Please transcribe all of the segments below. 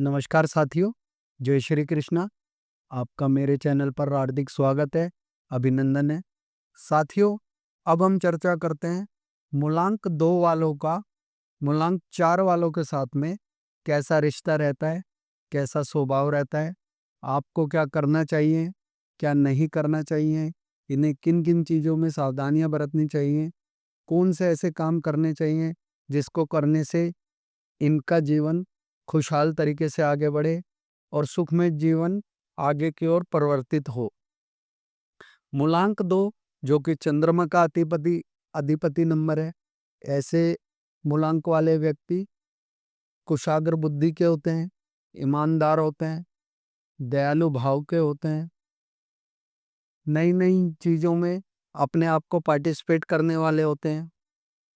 नमस्कार साथियों, जय श्री कृष्णा। आपका मेरे चैनल पर हार्दिक स्वागत है, अभिनंदन है। साथियों, अब हम चर्चा करते हैं मूलांक 2 वालों का मूलांक 4 वालों के साथ में कैसा रिश्ता रहता है, कैसा स्वभाव रहता है, आपको क्या करना चाहिए, क्या नहीं करना चाहिए, इन्हें किन-किन चीज़ों में सावधानियाँ बरतनी चाहिए, कौन से ऐसे काम करने चाहिए जिसको करने से इनका जीवन खुशहाल तरीके से आगे बढ़े और सुखमय जीवन आगे की ओर परिवर्तित हो। मूलांक 2 जो कि चंद्रमा का अधिपति अधिपति नंबर है, ऐसे मूलांक वाले व्यक्ति कुशाग्र बुद्धि के होते हैं, ईमानदार होते हैं, दयालु भाव के होते हैं, नई-नई चीज़ों में अपने आप को पार्टिसिपेट करने वाले होते हैं,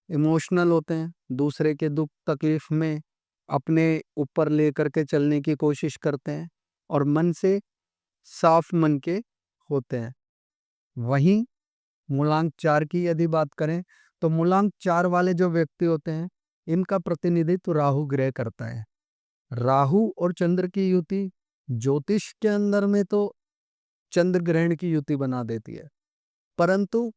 इमोशनल होते हैं, दूसरे के दुख तकलीफ में अपने ऊपर लेकर के चलने की कोशिश करते हैं और मन से साफ मन के होते हैं। वहीं मूलांक 4 की यदि बात करें तो मूलांक 4 वाले जो व्यक्ति होते हैं, इनका प्रतिनिधित्व राहु ग्रह करता है। राहु और चंद्र की युति ज्योतिष के अंदर में तो चंद्र ग्रहण की युति बना देती है, परंतु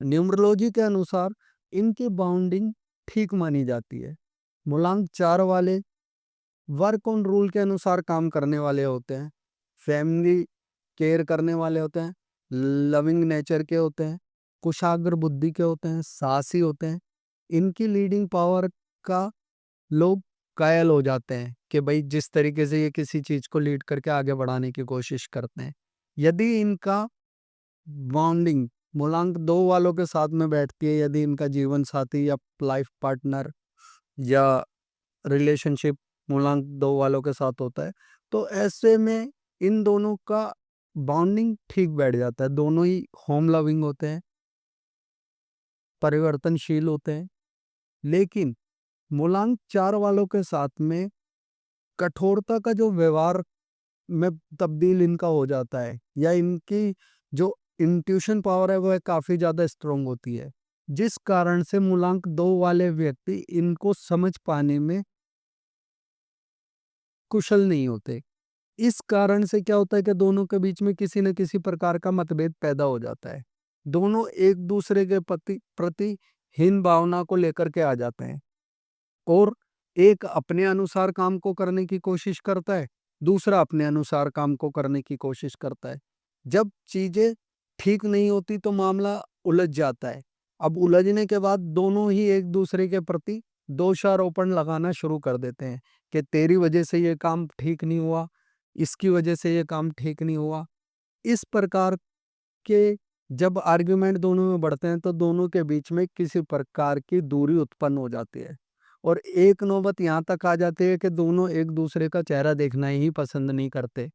न्यूमरोलॉजी के अनुसार इनकी बाउंडिंग ठीक मानी जाती है। मूलांक 4 वाले वर्क ऑन रूल के अनुसार काम करने वाले होते हैं, फैमिली केयर करने वाले होते हैं, लविंग नेचर के होते हैं, कुशाग्र बुद्धि के होते हैं, साहसी होते हैं। इनकी लीडिंग पावर का लोग कायल हो जाते हैं कि भाई जिस तरीके से ये किसी चीज को लीड करके आगे बढ़ाने की कोशिश करते हैं। यदि इनका बॉन्डिंग मूलांक 2 वालों के साथ में बैठती है, यदि इनका जीवन साथी या लाइफ पार्टनर या रिलेशनशिप मूलांक 2 वालों के साथ होता है, तो ऐसे में इन दोनों का बॉन्डिंग ठीक बैठ जाता है। दोनों ही होम लविंग होते हैं, परिवर्तनशील होते हैं, लेकिन मूलांक 4 वालों के साथ में कठोरता का जो व्यवहार में तब्दील इनका हो जाता है या इनकी जो इंट्यूशन पावर है वह काफी ज्यादा स्ट्रोंग होती है, जिस कारण से मूलांक 2 वाले व्यक्ति इनको समझ पाने में कुशल नहीं होते। इस कारण से क्या होता है कि दोनों के बीच में किसी न किसी प्रकार का मतभेद पैदा हो जाता है। दोनों एक दूसरे के प्रति प्रति हीन भावना को लेकर के आ जाते हैं और एक अपने अनुसार काम को करने की कोशिश करता है, दूसरा अपने अनुसार काम को करने की कोशिश करता है। जब चीजें ठीक नहीं होती तो मामला उलझ जाता है। अब उलझने के बाद दोनों ही एक दूसरे के प्रति दोषारोपण लगाना शुरू कर देते हैं कि तेरी वजह से ये काम ठीक नहीं हुआ, इसकी वजह से ये काम ठीक नहीं हुआ। इस प्रकार के जब आर्ग्यूमेंट दोनों में बढ़ते हैं तो दोनों के बीच में किसी प्रकार की दूरी उत्पन्न हो जाती है और एक नौबत यहाँ तक आ जाती है कि दोनों एक दूसरे का चेहरा देखना ही पसंद नहीं करते।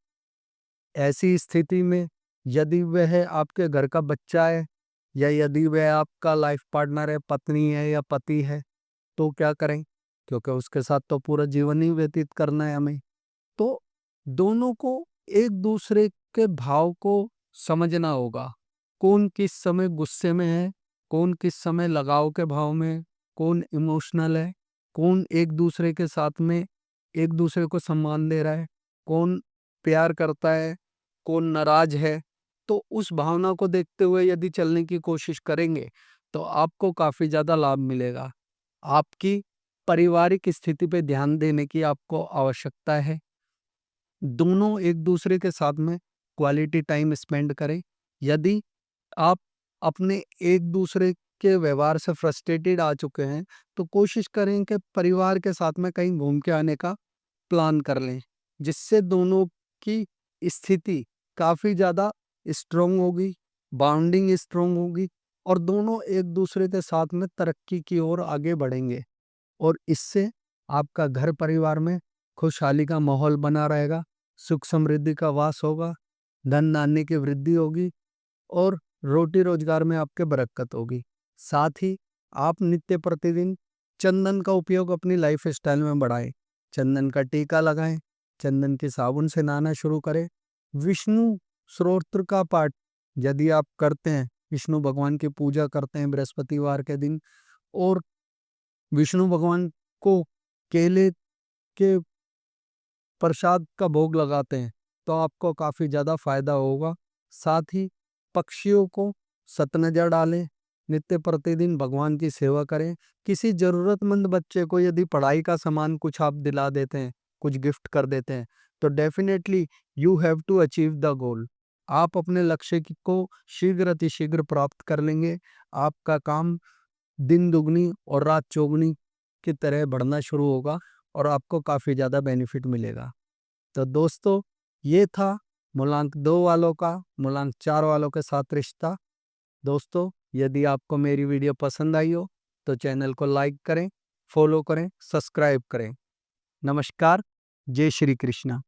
ऐसी स्थिति में यदि वह आपके घर का बच्चा है या यदि वह आपका लाइफ पार्टनर है, पत्नी है या पति है, तो क्या करें? क्योंकि उसके साथ तो पूरा जीवन ही व्यतीत करना है हमें। तो दोनों को एक दूसरे के भाव को समझना होगा। कौन किस समय गुस्से में है, कौन किस समय लगाव के भाव में है, कौन इमोशनल है, कौन एक दूसरे के साथ में एक दूसरे को सम्मान दे रहा है, कौन प्यार करता है, कौन नाराज है। तो उस भावना को देखते हुए यदि चलने की कोशिश करेंगे तो आपको काफी ज्यादा लाभ मिलेगा। आपकी पारिवारिक स्थिति पे ध्यान देने की आपको आवश्यकता है। दोनों एक दूसरे के साथ में क्वालिटी टाइम स्पेंड करें। यदि आप अपने एक दूसरे के व्यवहार से फ्रस्ट्रेटेड आ चुके हैं तो कोशिश करें कि परिवार के साथ में कहीं घूम के आने का प्लान कर लें, जिससे दोनों की स्थिति काफ़ी ज़्यादा स्ट्रोंग होगी, बॉन्डिंग स्ट्रोंग होगी और दोनों एक दूसरे के साथ में तरक्की की ओर आगे बढ़ेंगे और इससे आपका घर परिवार में खुशहाली का माहौल बना रहेगा, सुख समृद्धि का वास होगा, धन धान्य की वृद्धि होगी और रोटी रोजगार में आपके बरकत होगी। साथ ही आप नित्य प्रतिदिन चंदन का उपयोग अपनी लाइफ स्टाइल में बढ़ाएं। चंदन का टीका लगाएं, चंदन के साबुन से नहाना शुरू करें। विष्णु स्तोत्र का पाठ यदि आप करते हैं, विष्णु भगवान की पूजा करते हैं बृहस्पतिवार के दिन और विष्णु भगवान को केले के प्रसाद का भोग लगाते हैं तो आपको काफ़ी ज़्यादा फायदा होगा। साथ ही पक्षियों को सतनज़र डालें, नित्य प्रतिदिन भगवान की सेवा करें। किसी ज़रूरतमंद बच्चे को यदि पढ़ाई का सामान कुछ आप दिला देते हैं, कुछ गिफ्ट कर देते हैं, तो definitely you have to achieve the goal. आप अपने लक्ष्य को शीघ्र अतिशीघ्र प्राप्त कर लेंगे। आपका काम दिन दुगनी और रात चौगुनी की तरह बढ़ना शुरू होगा और आपको काफ़ी ज़्यादा बेनिफिट मिलेगा। तो दोस्तों, ये था मूलांक 2 वालों का मूलांक 4 वालों के साथ रिश्ता। दोस्तों, यदि आपको मेरी वीडियो पसंद आई हो तो चैनल को लाइक करें, फॉलो करें, सब्सक्राइब करें। नमस्कार, जय श्री कृष्णा।